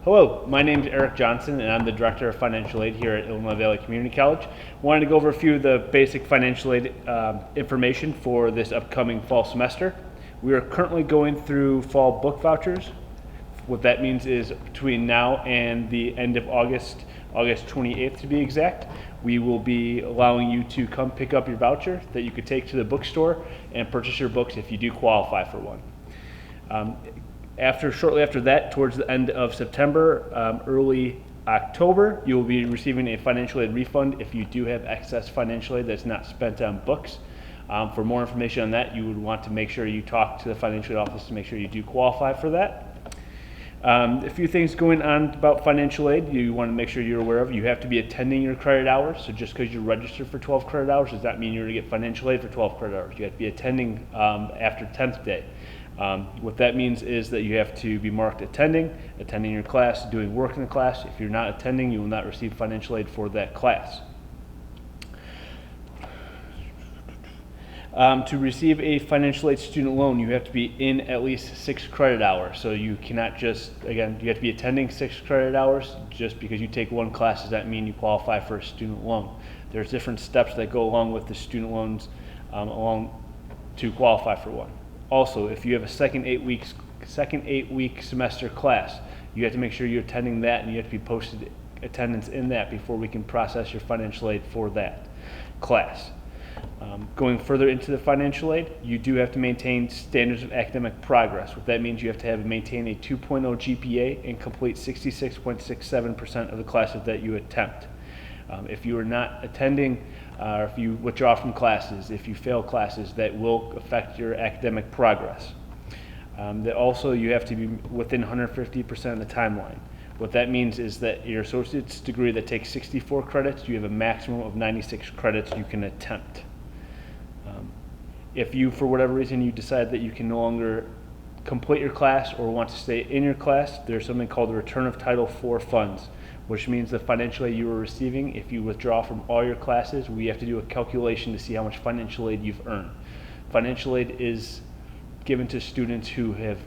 Hello, my name is Eric Johnson and I'm the Director of Financial Aid here at Illinois Valley Community College. Wanted to go over a few of the basic financial aid information for this upcoming fall semester. We are currently going through fall book vouchers. What that means is between now and the end of August 28th to be exact, we will be allowing you to come pick up your voucher that you could take to the bookstore and purchase your books if you do qualify for one. Shortly after that, towards the end of September, early October, you will be receiving a financial aid refund if you do have excess financial aid that's not spent on books. For more information on that, you would want to make sure you talk to the financial aid office to make sure you do qualify for that. A few things going on about financial aid you want to make sure you're aware of. You have to be attending your credit hours. So just because you're registered for 12 credit hours does not mean you're going to get financial aid for 12 credit hours. You have to be attending after 10th day. What that means is that you have to be marked attending your class, doing work in the class. If you're not attending, you will not receive financial aid for that class. To receive a financial aid student loan, you have to be in at least 6 credit hours. So you cannot just, again, you have to be attending 6 credit hours. Just because you take one class does not mean you qualify for a student loan. There's different steps that go along with the student loans to qualify for one. Also, if you have a second 8-week semester class, you have to make sure you're attending that and you have to be posted attendance in that before we can process your financial aid for that class. Going further into the financial aid, you do have to maintain standards of academic progress. What that means, you have to maintain a 2.0 GPA and complete 66.67% of the classes that you attempt. If you are not attending, or if you withdraw from classes, if you fail classes, that will affect your academic progress. That also, you have to be within 150% of the timeline. What that means is that your associate's degree that takes 64 credits, you have a maximum of 96 credits you can attempt. If you, for whatever reason, you decide that you can no longer complete your class or want to stay in your class, there's something called the return of Title IV funds, which means the financial aid you are receiving, if you withdraw from all your classes, we have to do a calculation to see how much financial aid you've earned. Financial aid is given to students who have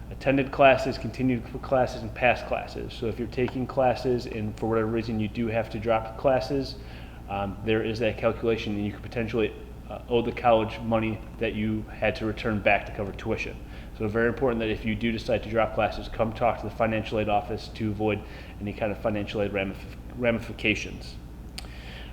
attended classes, continued classes, and passed classes. So if you're taking classes and for whatever reason you do have to drop classes, there is that calculation and you could potentially owe the college money that you had to return back to cover tuition. So it's very important that if you do decide to drop classes, come talk to the financial aid office to avoid any kind of financial aid ramifications.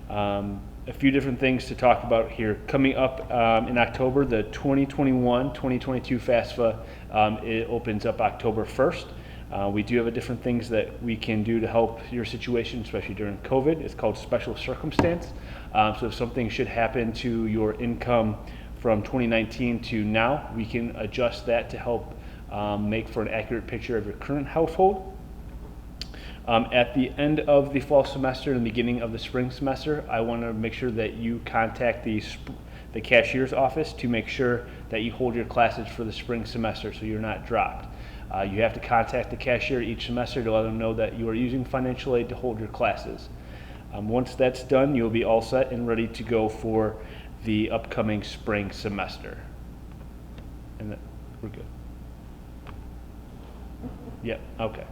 A few different things to talk about here. Coming up in October, the 2021-2022 FAFSA, it opens up October 1st. We do have different things that we can do to help your situation, especially during COVID. It's called special circumstance. So if something should happen to your income from 2019 to now, we can adjust that to help make for an accurate picture of your current household. At the end of the fall semester and the beginning of the spring semester, I want to make sure that you contact the cashier's office to make sure that you hold your classes for the spring semester so you're not dropped. You have to contact the cashier each semester to let them know that you are using financial aid to hold your classes. Once that's done, you'll be all set and ready to go for the upcoming spring semester. And we're good. Yeah, okay.